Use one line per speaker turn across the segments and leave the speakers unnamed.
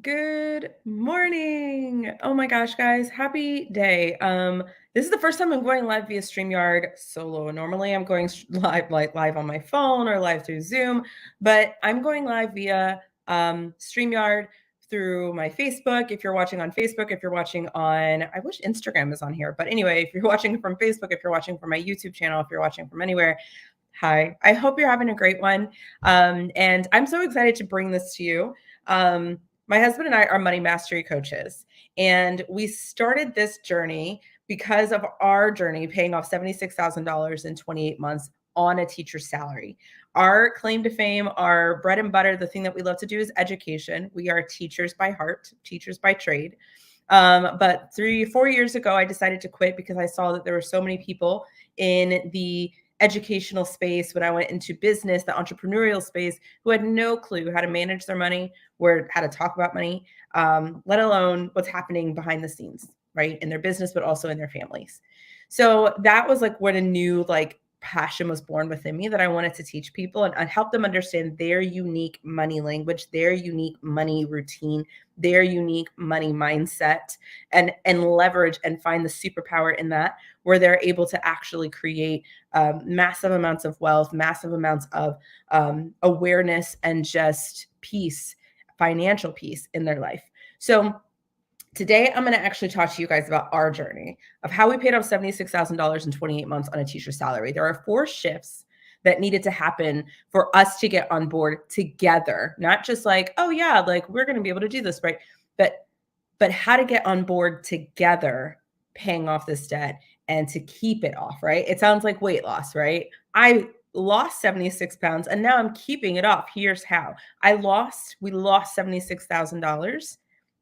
Good morning. Oh my gosh, guys, happy day. This is the first time I'm going live via StreamYard solo. Normally I'm going live like live on my phone or live through Zoom, but I'm going live via StreamYard through my Facebook. If you're watching on Facebook, if you're watching on, I wish Instagram is on here, but anyway, if you're watching from Facebook, if you're watching from my YouTube channel, if you're watching from anywhere, hi. I hope you're having a great one. And I'm so excited to bring this to you. My husband and I are money mastery coaches, and we started this journey because of our journey paying off $76,000 in 28 months on a teacher's salary. Our claim to fame, our bread and butter, the thing that we love to do is education. We are teachers by heart, teachers by trade. But 3-4 years ago, I decided to quit because I saw that there were so many people in the educational space when I went into business, the entrepreneurial space, who had no clue how to manage their money, where how to talk about money, let alone what's happening behind the scenes, right, in their business, but also in their families. So that was like when a new passion was born within me that I wanted to teach people and help them understand their unique money language, their unique money routine, their unique money mindset, and leverage and find the superpower in that, where they're able to actually create massive amounts of wealth, massive amounts of awareness, and just peace, financial peace in their life. So today, I'm going to actually talk to you guys about our journey of how we paid off $76,000 in 28 months on a teacher's salary. There are 4 shifts that needed to happen for us to get on board together, not just like, oh yeah, like we're going to be able to do this, right? But how to get on board together, paying off this debt and to keep it off, right? It sounds like weight loss, right? I lost 76 pounds and now I'm keeping it off. Here's how. We lost $76,000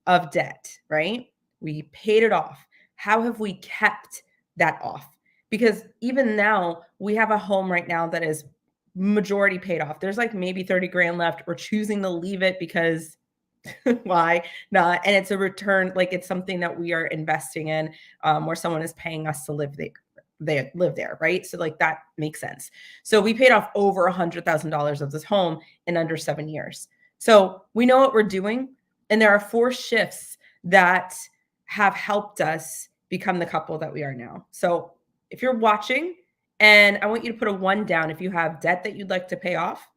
of debt, right? We paid it off. How have we kept that off? Because even now, we have a home right now that is majority paid off. There's like maybe 30 grand left. We're choosing to leave it because why not? And it's a return, like it's something that we are investing in, where someone is paying us to live there. They live there, right? So like that makes sense. So we paid off over $100,000 of this home in under 7 years. So we know what we're doing, and there are 4 shifts that have helped us become the couple that we are now. So if you're watching, and I want you to put a 1 down if you have debt that you'd like to pay off,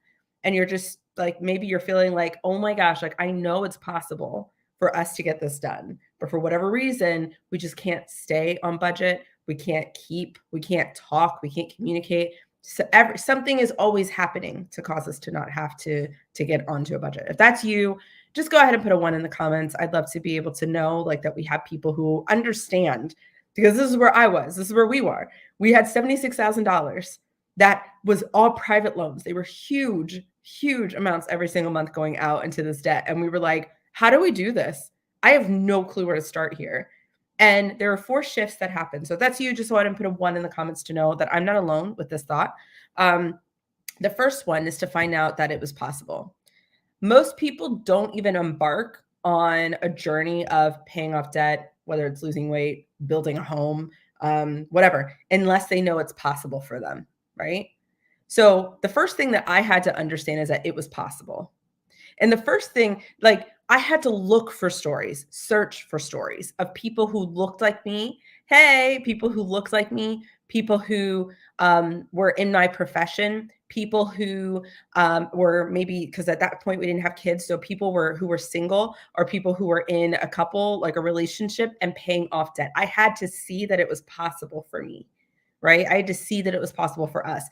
and you're just like, maybe you're feeling like, oh my gosh, like I know it's possible for us to get this done, but for whatever reason, we just can't stay on budget. We can't talk, we can't communicate. So something is always happening to cause us to not have to get onto a budget. If that's you, just go ahead and put a 1 in the comments. I'd love to be able to know like that we have people who understand, because this is where I was. This is where we were. We had $76,000 that was all private loans. They were huge, huge amounts every single month going out into this debt. And we were like, how do we do this? I have no clue where to start here. And there are 4 shifts that happen. So if that's you, just go ahead and put a 1 in the comments to know that I'm not alone with this thought. The first one is to find out that it was possible. Most people don't even embark on a journey of paying off debt, whether it's losing weight, building a home, whatever, unless they know it's possible for them, right? So the first thing that I had to understand is that it was possible. And the first thing, like, I had to look for stories, search for stories of people who looked like me. Hey, people who looked like me, people who were in my profession, people who were maybe, because at that point we didn't have kids, so people who were single, or people who were in a couple, like a relationship, and paying off debt. I had to see that it was possible for me, right? I had to see that it was possible for us.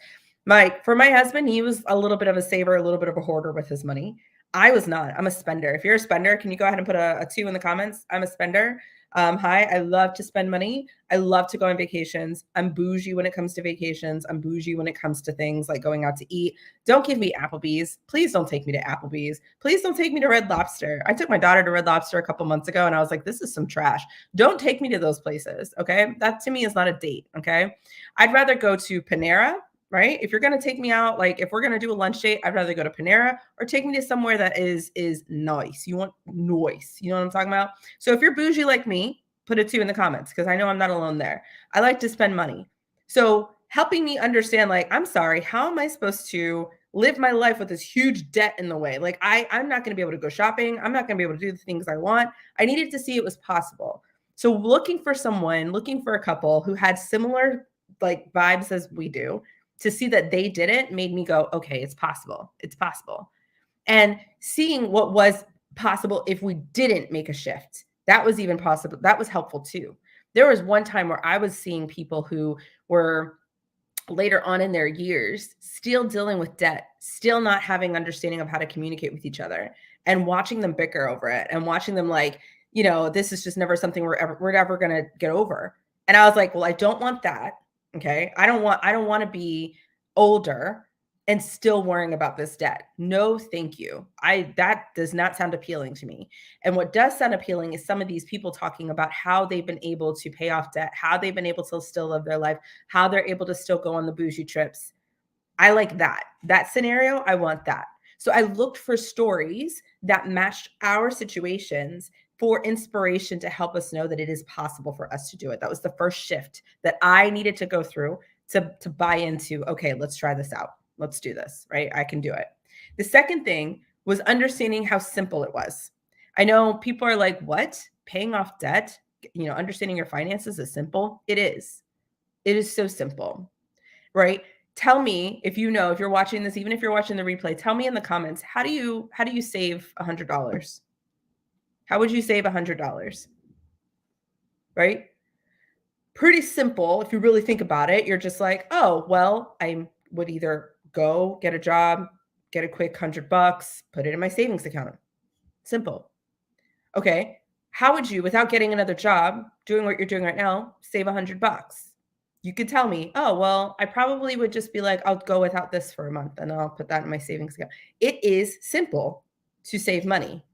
For my husband, he was a little bit of a saver, a little bit of a hoarder with his money. I was not. I'm a spender. If you're a spender, can you go ahead and put a 2 in the comments? I'm a spender. Hi, I love to spend money. I love to go on vacations. I'm bougie when it comes to vacations. I'm bougie when it comes to things like going out to eat. Don't give me Applebee's. Please don't take me to Applebee's. Please don't take me to Red Lobster. I took my daughter to Red Lobster a couple months ago and I was like, this is some trash. Don't take me to those places. Okay. That to me is not a date. Okay. I'd rather go to Panera, right? If you're going to take me out, like if we're going to do a lunch date, I'd rather go to Panera or take me to somewhere that is nice. You want noise. You know what I'm talking about? So if you're bougie like me, put a 2 in the comments, because I know I'm not alone there. I like to spend money. So helping me understand, like, I'm sorry, how am I supposed to live my life with this huge debt in the way. Like I'm not going to be able to go shopping. I'm not going to be able to do the things I want. I needed to see it was possible. So looking for a couple who had similar like vibes as we do, to see that they did it made me go, okay, it's possible. It's possible. And seeing what was possible if we didn't make a shift, that was even possible. That was helpful too. There was one time where I was seeing people who were later on in their years still dealing with debt, still not having understanding of how to communicate with each other, and watching them bicker over it and watching them like, this is just never something we're ever going to get over. And I was like, well, I don't want that. Okay? I don't want to be older and still worrying about this debt. No, thank you. That does not sound appealing to me. And what does sound appealing is some of these people talking about how they've been able to pay off debt, how they've been able to still live their life, how they're able to still go on the bougie trips. I like that. That scenario, I want that. So I looked for stories that matched our situations for inspiration to help us know that it is possible for us to do it. That was the first shift that I needed to go through to buy into, okay, let's try this out. Let's do this, right? I can do it. The second thing was understanding how simple it was. I know people are like, what? Paying off debt, understanding your finances is simple. It is. It is so simple, right? Tell me if you're watching this, even if you're watching the replay, tell me in the comments, how do you save $100? How would you save $100? Right? Pretty simple. If you really think about it, you're just like, oh, well, I would either go get a job, get a quick $100, put it in my savings account. Simple. Okay. How would you, without getting another job, doing what you're doing right now, save $100? You could tell me, oh, well, I probably would just be like, I'll go without this for a month and I'll put that in my savings account. It is simple to save money.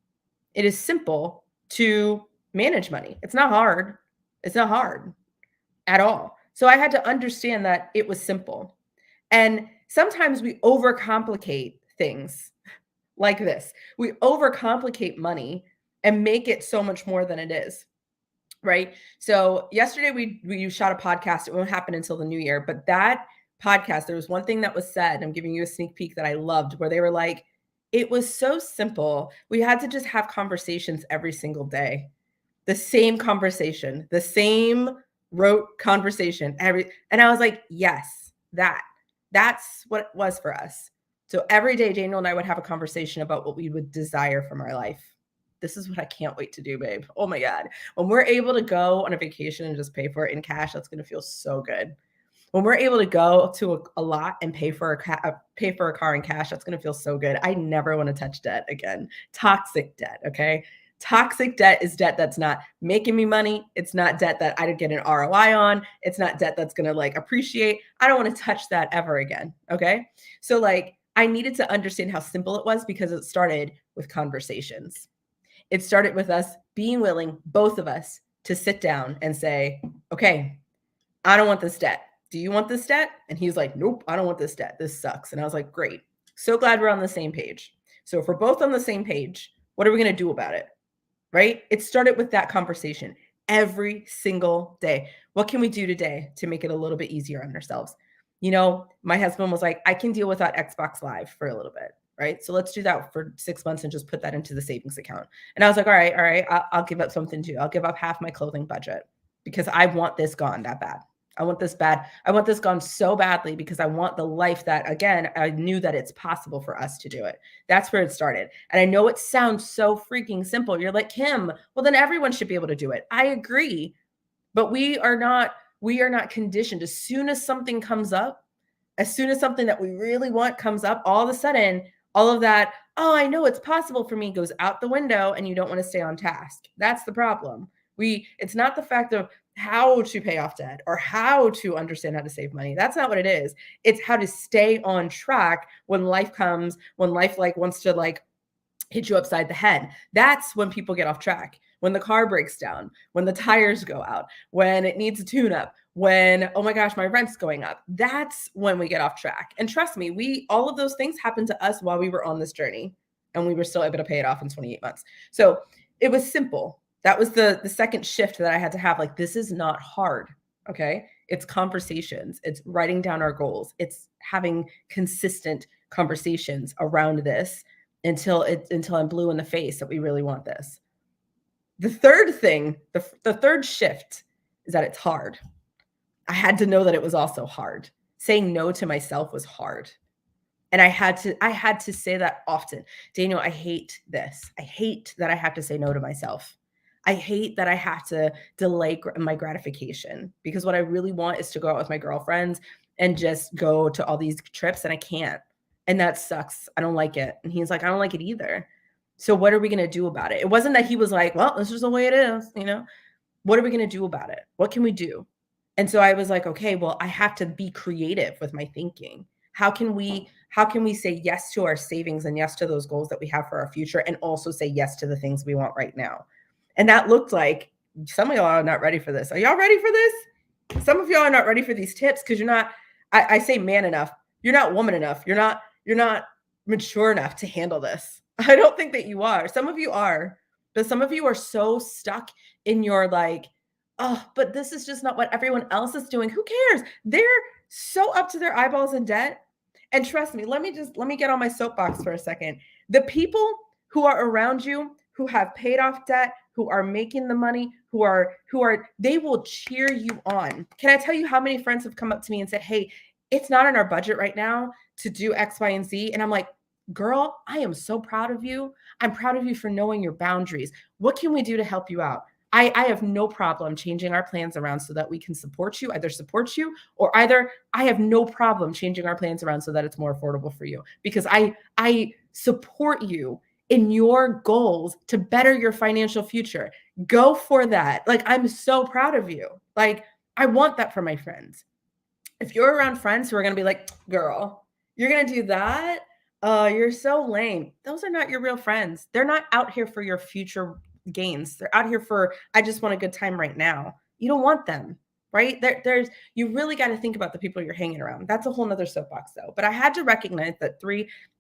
It is simple to manage money. It's not hard. It's not hard at all. So I had to understand that it was simple. And sometimes we overcomplicate things like this. We overcomplicate money and make it so much more than it is. Right. So yesterday we shot a podcast. It won't happen until the new year, but that podcast, there was one thing that was said. I'm giving you a sneak peek that I loved, where they were like, it was so simple. We had to just have conversations every single day. The same conversation, the same rote conversation and I was like, yes, that's what it was for us. So every day Daniel and I would have a conversation about what we would desire from our life. This is what I can't wait to do, babe. Oh my God. When we're able to go on a vacation and just pay for it in cash, that's going to feel so good. When we're able to go to a lot and pay for a car in cash, that's going to feel so good. I never want to touch debt again. Toxic debt. Okay. Toxic debt is debt that's not making me money. It's not debt that I get an ROI on. It's not debt that's going to like appreciate. I don't want to touch that ever again. Okay. So like I needed to understand how simple it was because it started with conversations. It started with us being willing, both of us, to sit down and say, okay, I don't want this debt. Do you want this debt? And he's like, nope, I don't want this debt. This sucks. And I was like, great. So glad we're on the same page. So if we're both on the same page, what are we going to do about it? Right? It started with that conversation every single day. What can we do today to make it a little bit easier on ourselves? My husband was like, I can deal without Xbox Live for a little bit. Right. So let's do that for 6 months and just put that into the savings account. And I was like, all right, I'll give up something too. I'll give up half my clothing budget because I want this gone that bad. I want this bad. I want this gone so badly because I want the life that, again, I knew that it's possible for us to do it. That's where it started. And I know it sounds so freaking simple. You're like, Kim, well, then everyone should be able to do it. I agree. But we are not conditioned. As soon as something comes up, as soon as something that we really want comes up, all of a sudden, all of that, oh, I know it's possible for me, goes out the window and you don't want to stay on task. That's the problem. It's not the fact of how to pay off debt or how to understand how to save money. That's not what it is. It's how to stay on track when life comes, when life like wants to like hit you upside the head. That's when people get off track. When the car breaks down, when the tires go out, when it needs a tune up, when, oh my gosh, my rent's going up. That's when we get off track. And trust me, all of those things happened to us while we were on this journey and we were still able to pay it off in 28 months. So it was simple. That was the second shift that I had to have. Like, this is not hard. Okay. It's conversations. It's writing down our goals. It's having consistent conversations around this until I'm blue in the face that we really want this. The third thing, the third shift is that it's hard. I had to know that it was also hard. Saying no to myself was hard. And I had to say that often. Daniel, I hate this. I hate that I have to say no to myself. I hate that I have to delay my gratification because what I really want is to go out with my girlfriends and just go to all these trips and I can't. And that sucks. I don't like it. And he's like, I don't like it either. So what are we going to do about it? It wasn't that he was like, well, this is the way it is, you know? What are we going to do about it? What can we do? And so I was like, okay, well, I have to be creative with my thinking. How can we say yes to our savings and yes to those goals that we have for our future and also say yes to the things we want right now? And that looked like some of y'all are not ready for this. Are y'all ready for this? Some of y'all are not ready for these tips because you're not, I say man enough. You're not woman enough. You're not mature enough to handle this. I don't think that you are. Some of you are, but some of you are so stuck in your like, oh, but this is just not what everyone else is doing. Who cares? They're so up to their eyeballs in debt. And trust me, let me get on my soapbox for a second. The people who are around you who have paid off debt, who are making the money, who are they will cheer you on. Can I tell you how many friends have come up to me and said, "Hey, it's not in our budget right now to do X, Y, and Z." And I'm like, "Girl, I am so proud of you. I'm proud of you for knowing your boundaries. What can we do to help you out?" I have no problem changing our plans around so that we can support you, either support you or either I have no problem changing our plans around so that it's more affordable for you because I support you in your goals to better your financial future. Go for that. Like I'm so proud of you. Like I want that for my friends. If you're around friends who are going to be like, "Girl, you're going to do that? You're so lame." Those are not your real friends. They're not out here for your future gains. They're out here for, I just want a good time right now. You don't want them, right? You really got to think about the people you're hanging around. That's a whole nother soapbox though. But I had to recognize that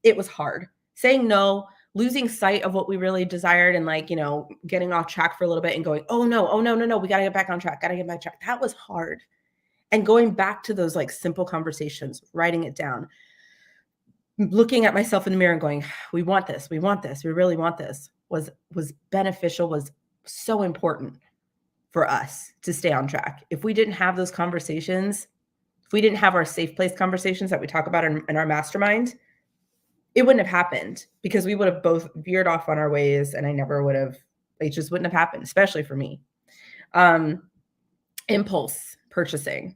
it was hard. Saying no, losing sight of what we really desired and like, getting off track for a little bit and going, oh no, no, we got to get back on track. Got to get back on track. That was hard. And going back to those like simple conversations, writing it down, looking at myself in the mirror and going, we want this, we really want this was beneficial, was so important for us to stay on track. If we didn't have those conversations, if we didn't have our safe place conversations that we talk about in our mastermind, it wouldn't have happened because we would have both veered off on our ways and it just wouldn't have happened, especially for me. Impulse purchasing.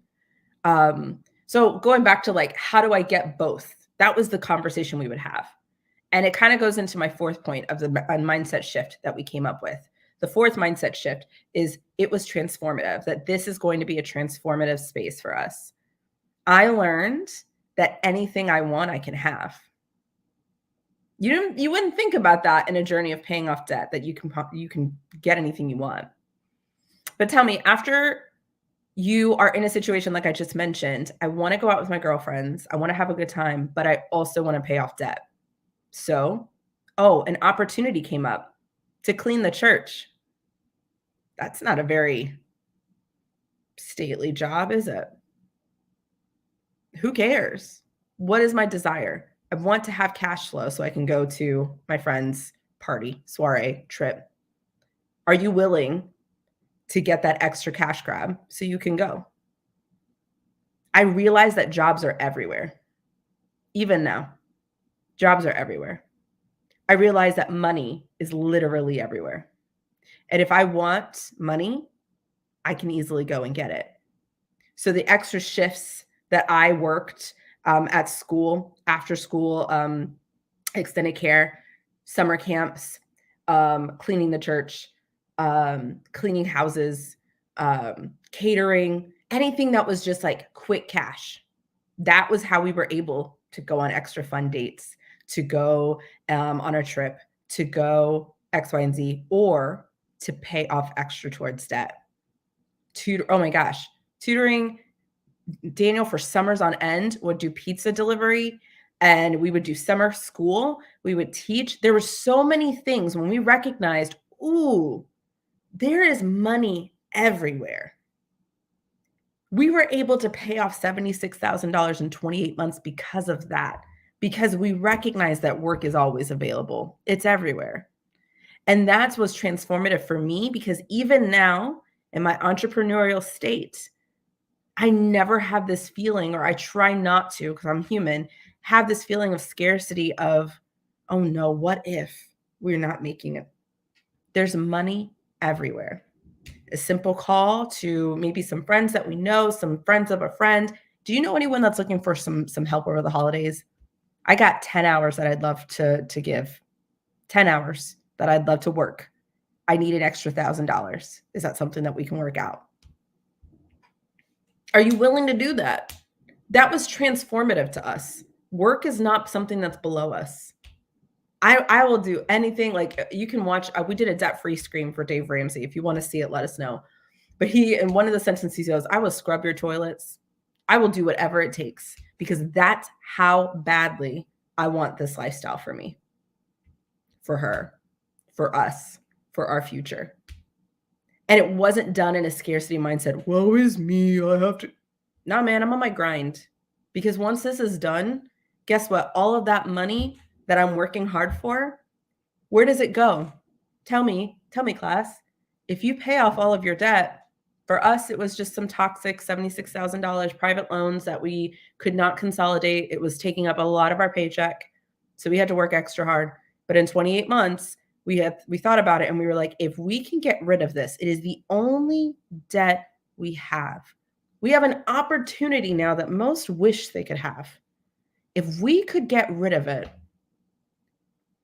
So going back to like, how do I get both? That was the conversation we would have. And it kind of goes into my fourth point of the mindset shift that we came up with. The fourth mindset shift is it was transformative, that this is going to be a transformative space for us. I learned that anything I want, I can have. You wouldn't think about that in a journey of paying off debt, that you can get anything you want. But tell me, after you are in a situation like I just mentioned, I want to go out with my girlfriends, I want to have a good time, but I also want to pay off debt. So, an opportunity came up to clean the church. That's not a very stately job, is it? Who cares? What is my desire? I want to have cash flow so I can go to my friend's party, soiree, trip. Are you willing to get that extra cash grab so you can go? I realize that jobs are everywhere. Even now, jobs are everywhere. I realize that money is literally everywhere. And if I want money, I can easily go and get it. So the extra shifts that I worked at school, after school, extended care, summer camps, cleaning the church, cleaning houses, catering, anything that was just like quick cash. That was how we were able to go on extra fun dates, to go on a trip, to go X, Y, and Z, or to pay off extra towards debt. Oh my gosh, tutoring. Daniel for summers on end would do pizza delivery and we would do summer school. We would teach. There were so many things when we recognized, ooh, there is money everywhere. We were able to pay off $76,000 in 28 months because of that. because we recognize that work is always available. It's everywhere. And that's what's transformative for me because even now in my entrepreneurial state, I never have this feeling, or I try not to because I'm human, have this feeling of scarcity of, oh no, what if we're not making it? There's money everywhere. A simple call to maybe some friends that we know, some friends of a friend. Do you know anyone that's looking for some help over the holidays? I got 10 hours that I'd love to give. 10 hours that I'd love to work. I need an extra $1,000. Is that something that we can work out? Are you willing to do that? That was transformative to us. Work is not something that's below us. I will do anything. Like you can watch. We did a debt-free scream for Dave Ramsey. If you want to see it, let us know. But he, in one of the sentences, he goes, "I will scrub your toilets. I will do whatever it takes because that's how badly I want this lifestyle for me, for her, for us, for our future." And it wasn't done in a scarcity mindset. Woe is me. I have to. Nah, man, I'm on my grind. Because once this is done, guess what? All of that money that I'm working hard for, where does it go? Tell me, class. If you pay off all of your debt, for us, it was just some toxic $76,000 private loans that we could not consolidate. It was taking up a lot of our paycheck. So we had to work extra hard. But in 28 months, we thought about it and we were like, if we can get rid of this, it is the only debt we have. We have an opportunity now that most wish they could have. If we could get rid of it,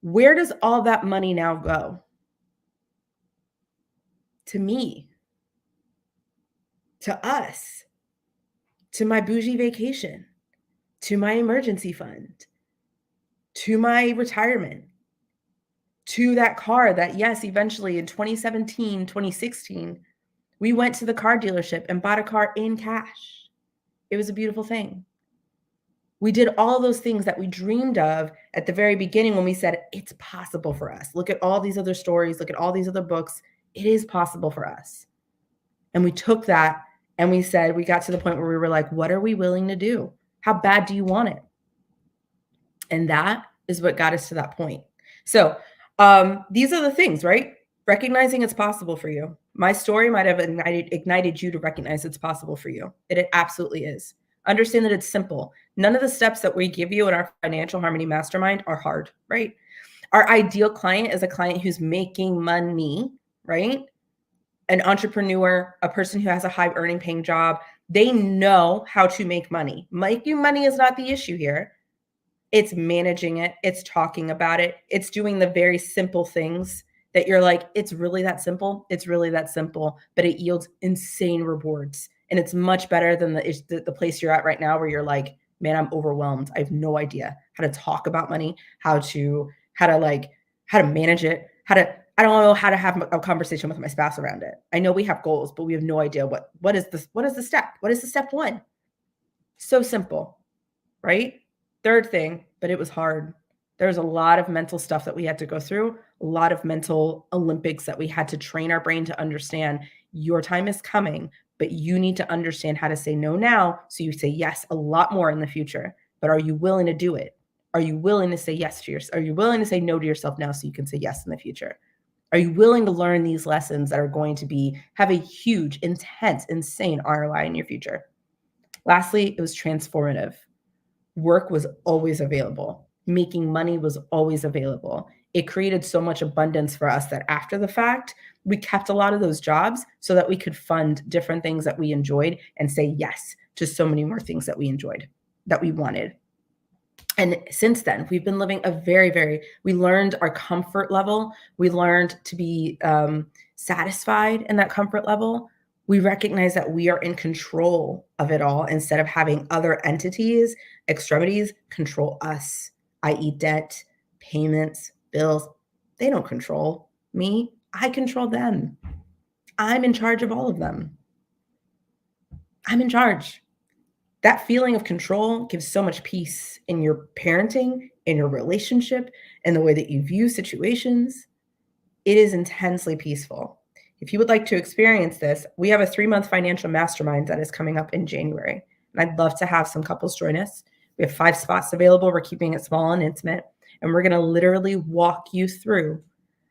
where does all that money now go? To me, to us, to my bougie vacation, to my emergency fund, to my retirement, to that car that, yes, eventually in 2017, 2016, we went to the car dealership and bought a car in cash. It was a beautiful thing. We did all those things that we dreamed of at the very beginning when we said, it's possible for us. Look at all these other stories. Look at all these other books. It is possible for us. And we took that and we said, we got to the point where we were like, what are we willing to do? How bad do you want it? And that is what got us to that point. So these are the things, right? Recognizing it's possible for you. My story might have ignited you to recognize it's possible for you. It absolutely is. Understand that it's simple. None of the steps that we give you in our Financial Harmony Mastermind are hard, right? Our ideal client is a client who's making money, right? An entrepreneur, a person who has a high earning paying job. They know how to make money. Making money is not the issue here. It's managing it. It's talking about it. It's doing the very simple things that you're like, it's really that simple. It's really that simple, but it yields insane rewards. And it's much better than the place you're at right now where you're like, man, I'm overwhelmed. I have no idea how to talk about money, how to manage it, I don't know how to have a conversation with my spouse around it. I know we have goals, but we have no idea what is this? What is the step? What is the step one? So simple, right? Third thing, but it was hard. There's a lot of mental stuff that we had to go through, a lot of mental Olympics that we had to train our brain to understand your time is coming, but you need to understand how to say no now so you say yes a lot more in the future. But are you willing to do it? Are you willing to say yes to yourself? Are you willing to say no to yourself now so you can say yes in the future? Are you willing to learn these lessons that are going to have a huge, intense, insane ROI in your future? Lastly, it was transformative. Work was always available. Making money was always available. It created so much abundance for us that after the fact, we kept a lot of those jobs so that we could fund different things that we enjoyed and say yes to so many more things that we enjoyed, that we wanted. And since then, we've been living we learned our comfort level. We learned to be satisfied in that comfort level. We recognize that we are in control of it all instead of having other entities, extremities control us, i.e. debt, payments, bills. They don't control me. I control them. I'm in charge of all of them. I'm in charge. That feeling of control gives so much peace in your parenting, in your relationship, in the way that you view situations. It is intensely peaceful. If you would like to experience this, we have a 3-month financial mastermind that is coming up in January. And I'd love to have some couples join us. We have 5 spots available. We're keeping it small and intimate. And we're going to literally walk you through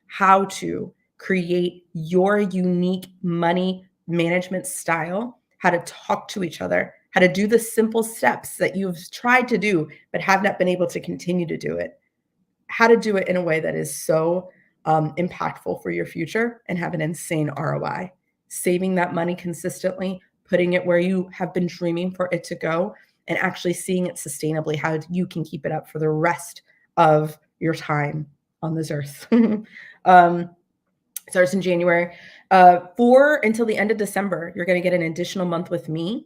how to create your unique money management style, how to talk to each other, how to do the simple steps that you've tried to do but have not been able to continue to do it, how to do it in a way that is so impactful for your future and have an insane ROI. Saving that money consistently, putting it where you have been dreaming for it to go, and actually seeing it sustainably, how you can keep it up for the rest of your time on this earth. um, Starts in January. For until the end of December, you're going to get an additional month with me,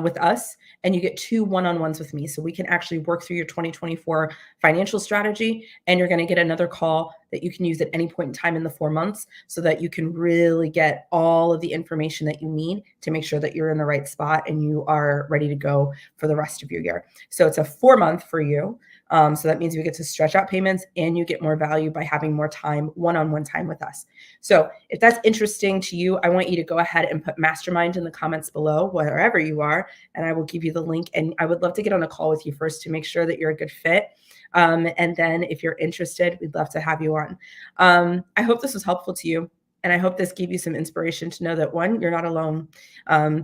with us, and you get 2 one-on-ones with me. So we can actually work through your 2024 financial strategy, and you're going to get another call that you can use at any point in time in the 4 months so that you can really get all of the information that you need to make sure that you're in the right spot and you are ready to go for the rest of your year. So it's a 4-month for you. So that means you get to stretch out payments and you get more value by having more time, one-on-one time with us. So if that's interesting to you, I want you to go ahead and put mastermind in the comments below, wherever you are, and I will give you the link. And I would love to get on a call with you first to make sure that you're a good fit. And then if you're interested, we'd love to have you on. I hope this was helpful to you. And I hope this gave you some inspiration to know that, one, you're not alone.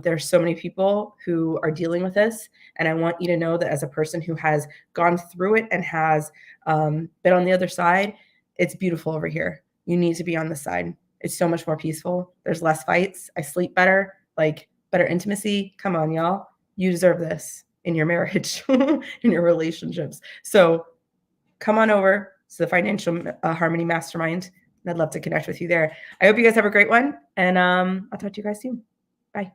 There's so many people who are dealing with this. And I want you to know that as a person who has gone through it and has been on the other side, it's beautiful over here. You need to be on the side. It's so much more peaceful. There's less fights. I sleep better, like better intimacy. Come on, y'all. You deserve this in your marriage, in your relationships. So come on over to the Financial Harmony Mastermind. And I'd love to connect with you there. I hope you guys have a great one. And I'll talk to you guys soon. Bye.